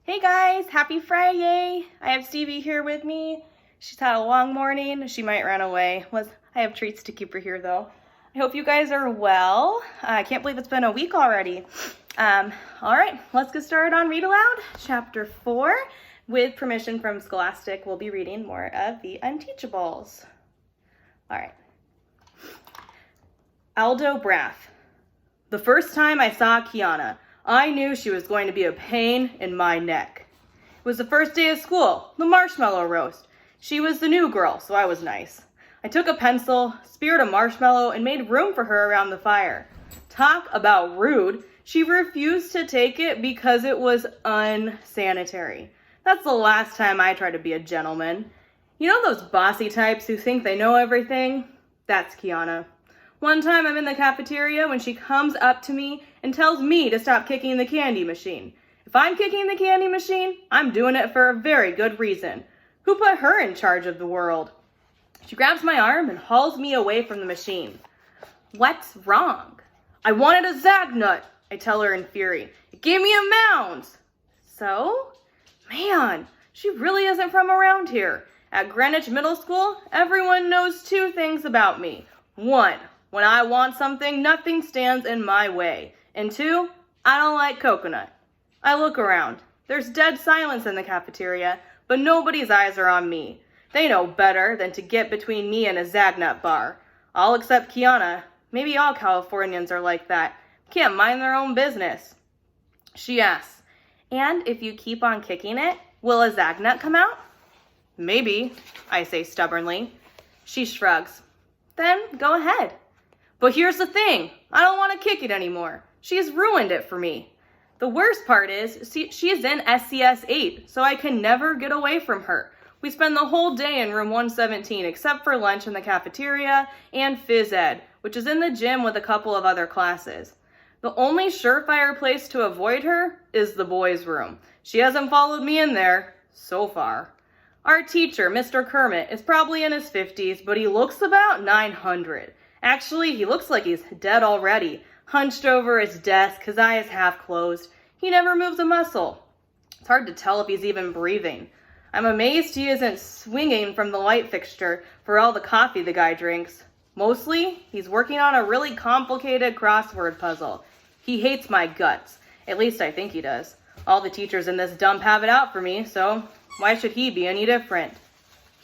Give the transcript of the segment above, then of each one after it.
Hey guys, happy Friday. I have Stevie here with me. She's had a long morning. She might run away. I have treats to keep her here though. I hope you guys are well. I can't believe it's been a week already. All right, let's get started on Read Aloud, Chapter 4. With permission from Scholastic, we'll be reading more of the Unteachables. All right. Aldo Braff. The first time I saw Kiana, I knew she was going to be a pain in my neck. It was the first day of school, the marshmallow roast. She was the new girl, so I was nice. I took a pencil, speared a marshmallow, and made room for her around the fire. Talk about rude. She refused to take it because it was unsanitary. That's the last time I tried to be a gentleman. You know those bossy types who think they know everything? That's Kiana. One time I'm in the cafeteria when she comes up to me and tells me to stop kicking the candy machine. If I'm kicking the candy machine, I'm doing it for a very good reason. Who put her in charge of the world? She grabs my arm and hauls me away from the machine. What's wrong? I wanted a Zagnut, I tell her in fury. It gave me a mounds. So? Man, she really isn't from around here. At Greenwich Middle School, everyone knows two things about me. One, when I want something, nothing stands in my way. And two, I don't like coconut. I look around. There's dead silence in the cafeteria, but nobody's eyes are on me. They know better than to get between me and a Zagnut bar. All except Kiana. Maybe all Californians are like that. Can't mind their own business. She asks, and if you keep on kicking it, will a Zagnut come out? Maybe, I say stubbornly. She shrugs. Then go ahead. But here's the thing, I don't want to kick it anymore. She's ruined it for me. The worst part is, she's in SCS 8, so I can never get away from her. We spend the whole day in room 117, except for lunch in the cafeteria and phys ed, which is in the gym with a couple of other classes. The only surefire place to avoid her is the boys' room. She hasn't followed me in there, so far. Our teacher, Mr. Kermit, is probably in his 50s, but he looks about 900. Actually, he looks like he's dead already, hunched over his desk, his eyes half closed. He never moves a muscle. It's hard to tell if he's even breathing. I'm amazed he isn't swinging from the light fixture for all the coffee the guy drinks. Mostly, he's working on a really complicated crossword puzzle. He hates my guts. At least I think he does. All the teachers in this dump have it out for me, so why should he be any different?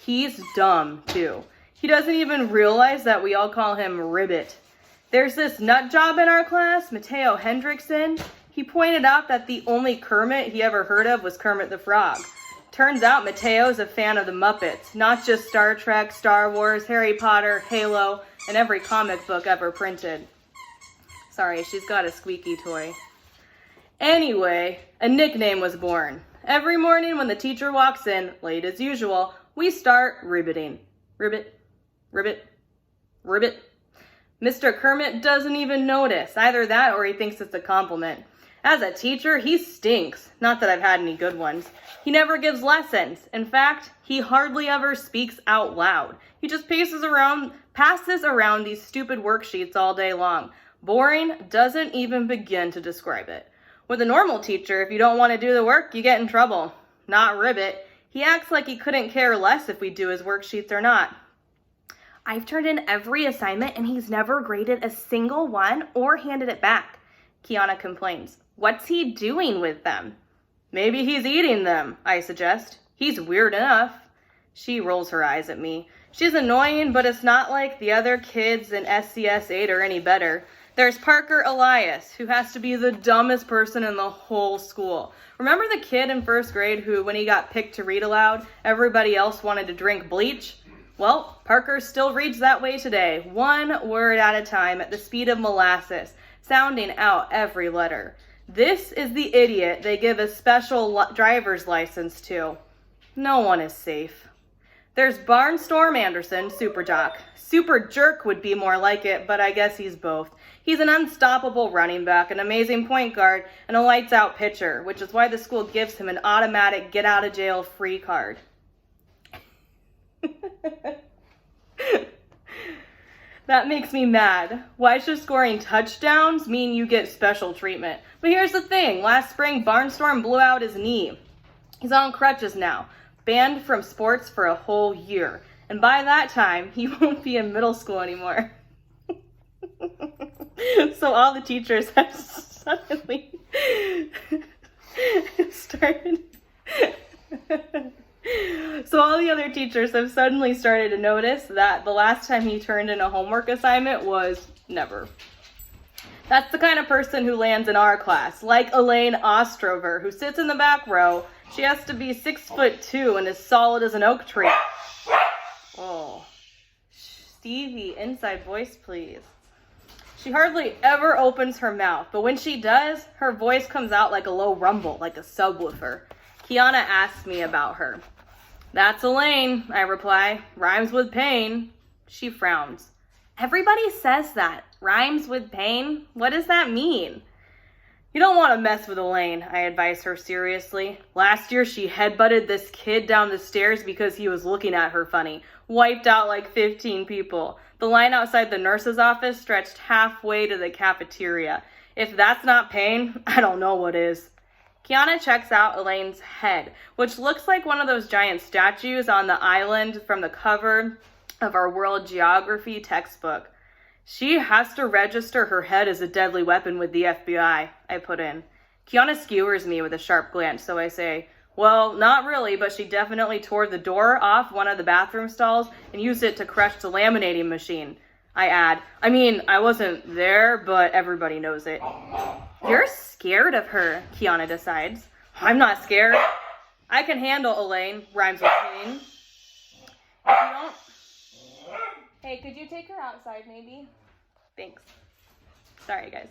He's dumb, too. He doesn't even realize that we all call him Ribbit. There's this nut job in our class, Mateo Hendrickson. He pointed out that the only Kermit he ever heard of was Kermit the Frog. Turns out Mateo's a fan of the Muppets, not just Star Trek, Star Wars, Harry Potter, Halo, and every comic book ever printed. Sorry, she's got a squeaky toy. Anyway, a nickname was born. Every morning when the teacher walks in, late as usual, we start ribbiting. Ribbit, ribbit, ribbit. Mr. Kermit doesn't even notice. Either that or he thinks it's a compliment. As a teacher, he stinks. Not that I've had any good ones. He never gives lessons. In fact, he hardly ever speaks out loud. He just passes around these stupid worksheets all day long. Boring doesn't even begin to describe it. With a normal teacher, if you don't want to do the work, you get in trouble. Not Ribbit. He acts like he couldn't care less if we do his worksheets or not. I've turned in every assignment and he's never graded a single one or handed it back, Kiana complains. What's he doing with them? Maybe he's eating them, I suggest. He's weird enough. She rolls her eyes at me. She's annoying, but it's not like the other kids in SCS 8 are any better. There's Parker Elias, who has to be the dumbest person in the whole school. Remember the kid in first grade who, when he got picked to read aloud, everybody else wanted to drink bleach? Well, Parker still reads that way today, one word at a time at the speed of molasses, sounding out every letter. This is the idiot they give a special driver's license to. No one is safe. There's Barnstorm Anderson, super jock. Super jerk would be more like it, but I guess he's both. He's an unstoppable running back, an amazing point guard, and a lights-out pitcher, which is why the school gives him an automatic get-out-of-jail-free card. That makes me mad. Why should scoring touchdowns mean you get special treatment? But here's the thing. Last spring, Barnstorm blew out his knee. He's on crutches now, banned from sports for a whole year. And by that time, he won't be in middle school anymore. So all the teachers have suddenly started... So all the other teachers have suddenly started to notice that the last time he turned in a homework assignment was never. That's the kind of person who lands in our class, like Elaine Ostrover, who sits in the back row. She has to be 6'2" and as solid as an oak tree. Oh, Stevie, inside voice, please. She hardly ever opens her mouth, but when she does, her voice comes out like a low rumble, like a subwoofer. Kiana asks me about her. That's Elaine, I reply. Rhymes with pain. She frowns. Everybody says that. Rhymes with pain? What does that mean? You don't want to mess with Elaine, I advise her seriously. Last year she headbutted this kid down the stairs because he was looking at her funny. Wiped out like 15 people. The line outside the nurse's office stretched halfway to the cafeteria. If that's not pain, I don't know what is. Kiana checks out Elaine's head, which looks like one of those giant statues on the island from the cover of our world geography textbook. She has to register her head as a deadly weapon with the FBI, I put in. Kiana skewers me with a sharp glance, so I say, well, not really, but she definitely tore the door off one of the bathroom stalls and used it to crush the laminating machine. I add, I wasn't there, but everybody knows it. You're scared of her, Kiana decides. I'm not scared. I can handle Elaine, rhymes with pain. If you don't... Hey, could you take her outside, maybe? Thanks. Sorry, guys.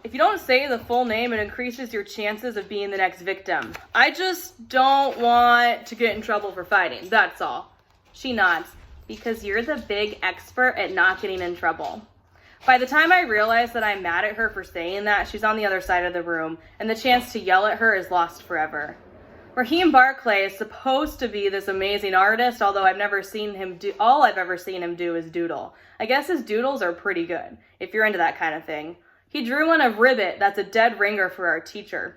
If you don't say the full name, it increases your chances of being the next victim. I just don't want to get in trouble for fighting, that's all. She nods. Because you're the big expert at not getting in trouble. By the time I realize that I'm mad at her for saying that, she's on the other side of the room, and the chance to yell at her is lost forever. Raheem Barclay is supposed to be this amazing artist, although all I've ever seen him do is doodle. I guess his doodles are pretty good, if you're into that kind of thing. He drew one of Ribbit that's a dead ringer for our teacher.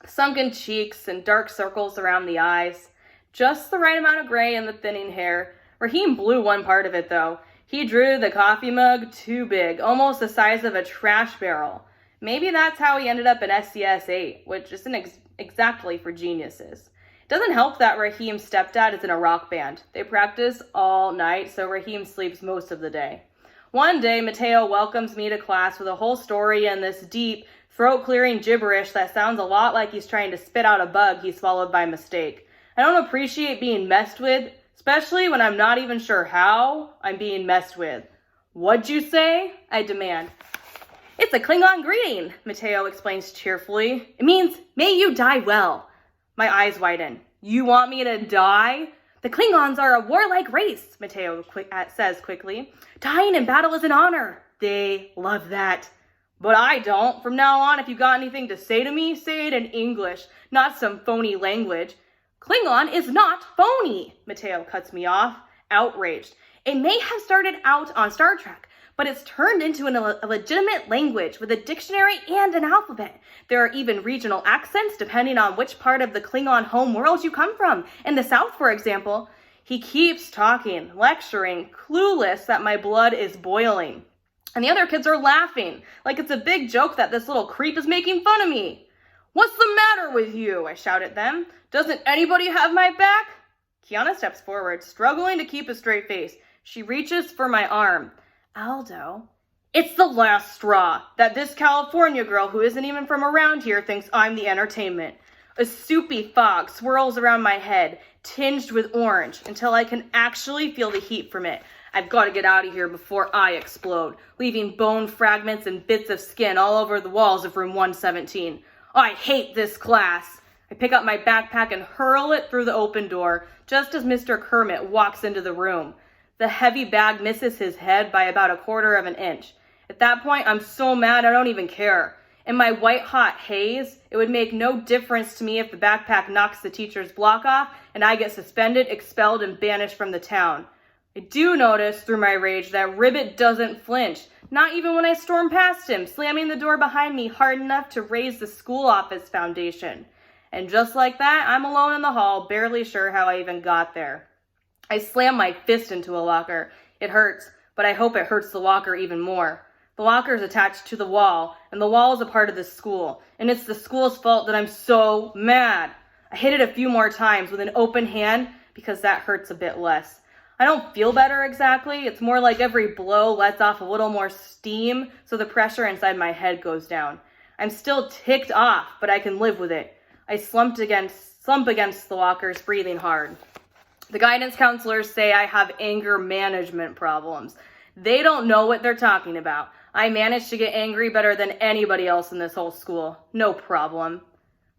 Sunken cheeks and dark circles around the eyes. Just the right amount of gray in the thinning hair. Raheem blew one part of it, though. He drew the coffee mug too big, almost the size of a trash barrel. Maybe that's how he ended up in SCS 8, which isn't exactly for geniuses. It doesn't help that Raheem's stepdad is in a rock band. They practice all night, so Raheem sleeps most of the day. One day, Mateo welcomes me to class with a whole story and this deep, throat-clearing gibberish that sounds a lot like he's trying to spit out a bug he swallowed by mistake. I don't appreciate being messed with, especially when I'm not even sure how I'm being messed with. What'd you say? I demand. It's a Klingon greeting, Mateo explains cheerfully. It means, may you die well. My eyes widen. You want me to die? The Klingons are a warlike race, Mateo says quickly. Dying in battle is an honor. They love that. But I don't. From now on, if you got anything to say to me, say it in English, not some phony language. Klingon is not phony, Mateo cuts me off, outraged. It may have started out on Star Trek, but it's turned into a legitimate language with a dictionary and an alphabet. There are even regional accents depending on which part of the Klingon home world you come from. In the South, for example. He keeps talking, lecturing, clueless that my blood is boiling. And the other kids are laughing, like it's a big joke that this little creep is making fun of me. What's the matter with you? I shout at them. Doesn't anybody have my back? Kiana steps forward, struggling to keep a straight face. She reaches for my arm. Aldo, it's the last straw that this California girl who isn't even from around here thinks I'm the entertainment. A soupy fog swirls around my head, tinged with orange, until I can actually feel the heat from it. I've got to get out of here before I explode, leaving bone fragments and bits of skin all over the walls of room 117. I hate this class. I pick up my backpack and hurl it through the open door, just as Mr. Kermit walks into the room. The heavy bag misses his head by about 1/4 of an inch. At that point, I'm so mad I don't even care. In my white-hot haze, it would make no difference to me if the backpack knocks the teacher's block off and I get suspended, expelled, and banished from the town. I do notice through my rage that Ribbit doesn't flinch, not even when I storm past him, slamming the door behind me hard enough to raise the school office foundation. And just like that, I'm alone in the hall, barely sure how I even got there. I slam my fist into a locker. It hurts, but I hope it hurts the locker even more. The locker is attached to the wall, and the wall is a part of the school, and it's the school's fault that I'm so mad. I hit it a few more times with an open hand because that hurts a bit less. I don't feel better exactly. It's more like every blow lets off a little more steam, so the pressure inside my head goes down. I'm still ticked off, but I can live with it. I slump against the lockers, breathing hard. The guidance counselors say I have anger management problems. They don't know what they're talking about. I manage to get angry better than anybody else in this whole school. No problem.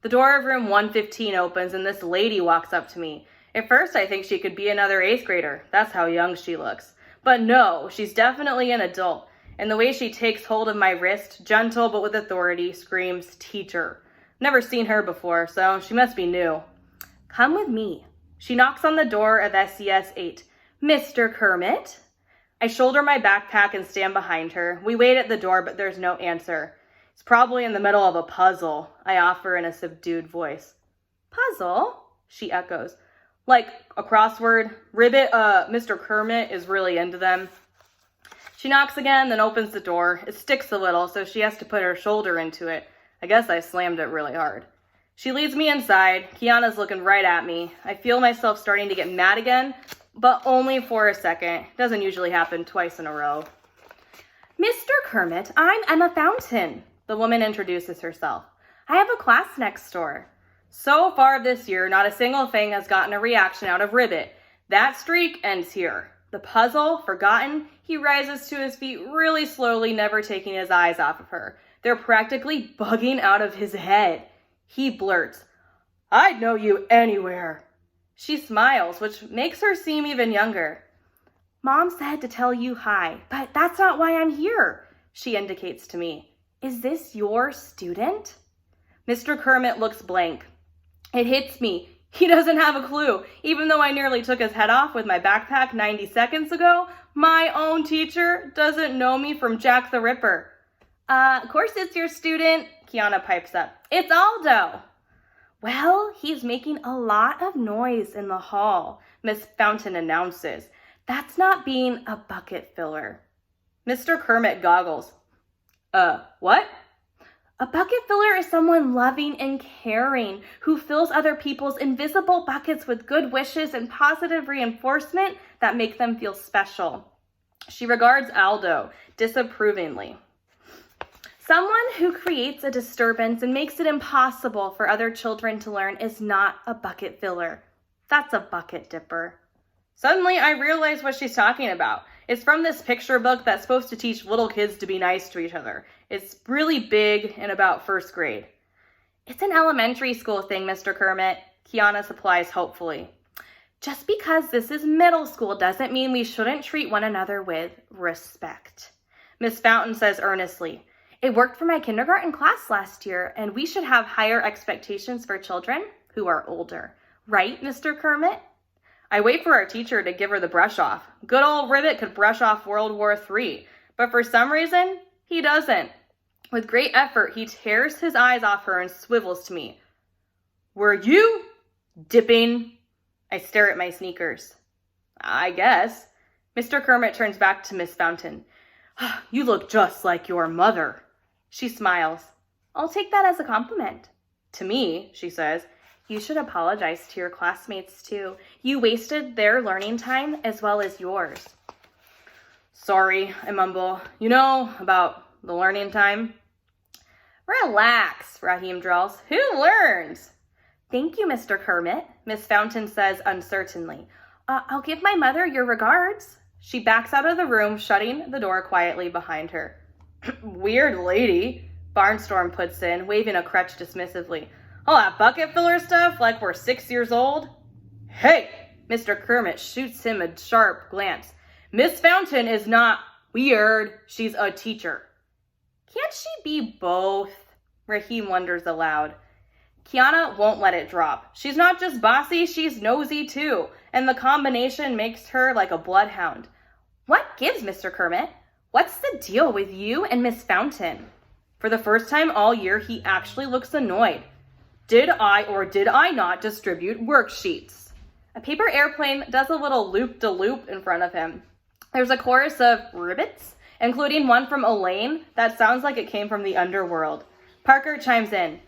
The door of room 115 opens and this lady walks up to me. At first, I think she could be another 8th grader. That's how young she looks. But no, she's definitely an adult. And the way she takes hold of my wrist, gentle but with authority, screams, "Teacher." Never seen her before, so she must be new. "Come with me." She knocks on the door of SES 8. "Mr. Kermit?" I shoulder my backpack and stand behind her. We wait at the door, but there's no answer. It's probably in the middle of a puzzle, I offer in a subdued voice. "Puzzle?" she echoes. "Like a crossword. Ribbit, Mr. Kermit is really into them." She knocks again, then opens the door. It sticks a little, so she has to put her shoulder into it. I guess I slammed it really hard. She leads me inside. Kiana's looking right at me. I feel myself starting to get mad again, but only for a second. It doesn't usually happen twice in a row. "Mr. Kermit, I'm Emma Fountain." The woman introduces herself. "I have a class next door." So far this year, not a single thing has gotten a reaction out of Ribbit. That streak ends here. The puzzle, forgotten, he rises to his feet really slowly, never taking his eyes off of her. They're practically bugging out of his head. He blurts, "I'd know you anywhere." She smiles, which makes her seem even younger. "Mom said to tell you hi, but that's not why I'm here," she indicates to me. "Is this your student?" Mr. Kermit looks blank. It hits me. He doesn't have a clue. Even though I nearly took his head off with my backpack 90 seconds ago, my own teacher doesn't know me from Jack the Ripper. Of course it's your student," Kiana pipes up. "It's Aldo." "Well, he's making a lot of noise in the hall," Miss Fountain announces. "That's not being a bucket filler." Mr. Kermit goggles. What?" "A bucket filler is someone loving and caring who fills other people's invisible buckets with good wishes and positive reinforcement that make them feel special." She regards Aldo disapprovingly. "Someone who creates a disturbance and makes it impossible for other children to learn is not a bucket filler. That's a bucket dipper." Suddenly, I realize what she's talking about. It's from this picture book that's supposed to teach little kids to be nice to each other. It's really big and about 1st grade. "It's an elementary school thing, Mr. Kermit," Kiana supplies hopefully. "Just because this is middle school doesn't mean we shouldn't treat one another with respect," Miss Fountain says earnestly. "It worked for my kindergarten class last year, and we should have higher expectations for children who are older. Right, Mr. Kermit?" I wait for our teacher to give her the brush off. Good old Ribbit could brush off World War III, but for some reason, he doesn't. With great effort, he tears his eyes off her and swivels to me. "Were you dipping?" I stare at my sneakers. "I guess." Mr. Kermit turns back to Miss Fountain. "You look just like your mother." She smiles. "I'll take that as a compliment." "To me," she says, "you should apologize to your classmates too. You wasted their learning time as well as yours." "Sorry," I mumble. "You know about the learning time?" "Relax," Raheem drawls. "Who learns?" "Thank you, Mr. Kermit," Miss Fountain says uncertainly. I'll give my mother your regards." She backs out of the room, shutting the door quietly behind her. "Weird lady," Barnstorm puts in, waving a crutch dismissively. "All that bucket filler stuff like we're 6 years old?" "Hey!" Mr. Kermit shoots him a sharp glance. "Miss Fountain is not weird. She's a teacher." "Can't she be both?" Raheem wonders aloud. Kiana won't let it drop. She's not just bossy, she's nosy too, and the combination makes her like a bloodhound. "What gives, Mr. Kermit? What's the deal with you and Miss Fountain?" For the first time all year, he actually looks annoyed. Did I or did I not distribute worksheets? A paper airplane does a little loop-de-loop in front of him. There's a chorus of ribbits, including one from Elaine that sounds like it came from the underworld. Parker chimes in.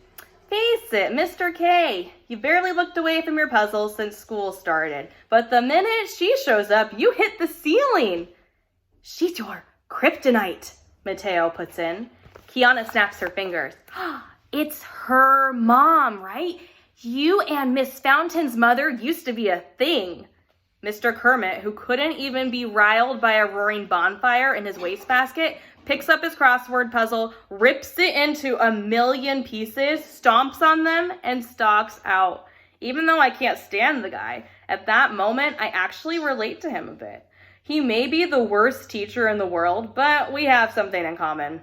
Face it, Mr. K, you barely looked away from your puzzles since school started, but the minute she shows up, you hit the ceiling. She's your kryptonite, Mateo puts in. Kiana snaps her fingers. It's her mom, right? You and Miss Fountain's mother used to be a thing. Mr. Kermit, who couldn't even be riled by a roaring bonfire in his wastebasket, picks up his crossword puzzle, rips it into a million pieces, stomps on them, and stalks out. Even though I can't stand the guy, at that moment, I actually relate to him a bit. He may be the worst teacher in the world, but we have something in common.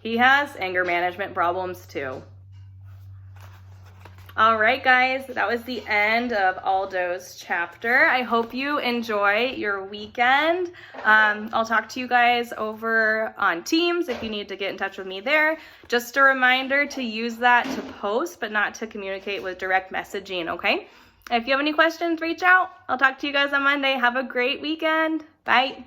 He has anger management problems too. All right, guys, that was the end of Aldo's chapter. I hope you enjoy your weekend. I'll talk to you guys over on Teams if you need to get in touch with me there. Just a reminder to use that to post, but not to communicate with direct messaging, okay? If you have any questions, reach out. I'll talk to you guys on Monday. Have a great weekend. Bye.